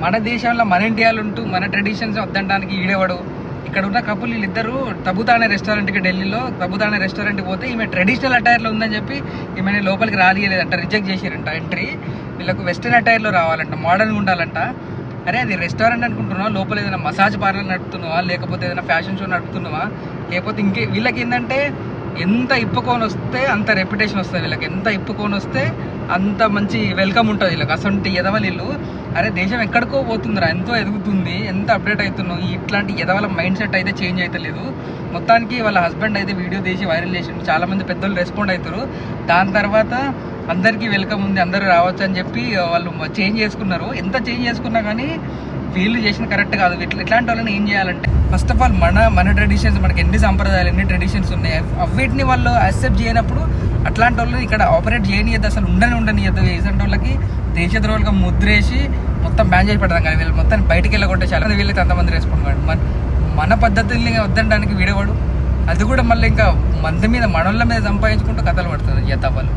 మన దేశంలో మన ఇండియాలో ఉంటూ మన ట్రెడిషన్స్ వద్దడానికి ఈడేవాడు. ఇక్కడ ఉన్న కపుల్ వీళ్ళిద్దరూ తబుతానే రెస్టారెంట్కి, ఢిల్లీలో తబుతానే రెస్టారెంట్కి పోతే ఈమె ట్రెడిషనల్ అటైర్లో ఉందని చెప్పి ఈమెని లోపలికి రానియలేదంట, రిజెక్ట్ చేసారంట ఎంట్రీ. వీళ్ళకు వెస్టర్న్ అటైర్లో రావాలంట, మోడర్న్గా ఉండాలంట. అరే అది రెస్టారెంట్ అనుకుంటున్నావా, లోపల ఏదైనా మసాజ్ పార్లర్ నడుపుతున్నావా, లేకపోతే ఏదైనా ఫ్యాషన్ షో నడుపుతున్నావా, లేకపోతే ఇంకే వీళ్ళకి ఏంటంటే ఎంత ఇప్పుకొని వస్తే అంత రెప్యుటేషన్ వస్తుంది వీళ్ళకి, ఎంత ఇప్పుకొని వస్తే అంత మంచి వెల్కమ్ ఉంటుంది వీళ్ళకి. అసలు ఎదవలు వీళ్ళు. అరే దేశం ఎక్కడికో పోతుందిరా, ఎంతో ఎదుగుతుంది, ఎంత అప్డేట్ అవుతున్నావు. ఇట్లాంటి ఎదవల మైండ్ సెట్ అయితే చేంజ్ అవుతలేదు. మొత్తానికి వాళ్ళ హస్బెండ్ అయితే వీడియో తీసి వైరల్ చేసిండు, చాలామంది పెద్దలు రెస్పాండ్ అవుతారు. దాని తర్వాత అందరికీ వెల్కమ్ ఉంది, అందరూ రావచ్చు అని చెప్పి వాళ్ళు చేంజ్ చేసుకున్నారు. ఎంత చేంజ్ చేసుకున్నా కానీ వీళ్ళు చేసిన కరెక్ట్ కాదు. ఇట్లాంటి వాళ్ళని ఏం చేయాలంటే, ఫస్ట్ ఆఫ్ ఆల్ మన ట్రెడిషన్స్, మనకి ఎన్ని సంప్రదాయాలు, ఎన్ని ట్రెడిషన్స్ ఉన్నాయి, వీటిని వాళ్ళు యాక్సెప్ట్ చేయనప్పుడు అట్లాంటి వాళ్ళని ఇక్కడ ఆపరేట్ చేయనియద్దు, అసలు ఉండనియద్దు. ఇలాంటి వాళ్ళకి దేశద్రోహులుగా ముద్రేసి మొత్తం బ్యాన్ చేసి పెడతాం. కానీ వీళ్ళు మొత్తం బయటికి వెళ్ళగొట్టేసారు. వీళ్ళకి అంతమంది రెస్పాండ్ కాదు. మన పద్ధతుల్ని వద్దనడానికి వీడేవాడు. అది కూడా మళ్ళీ ఇంకా మంది మీద, మనోళ్ళ మీద సంపాదించుకుంటూ కథలు పడుతుంది ఎత్తవ్వలు.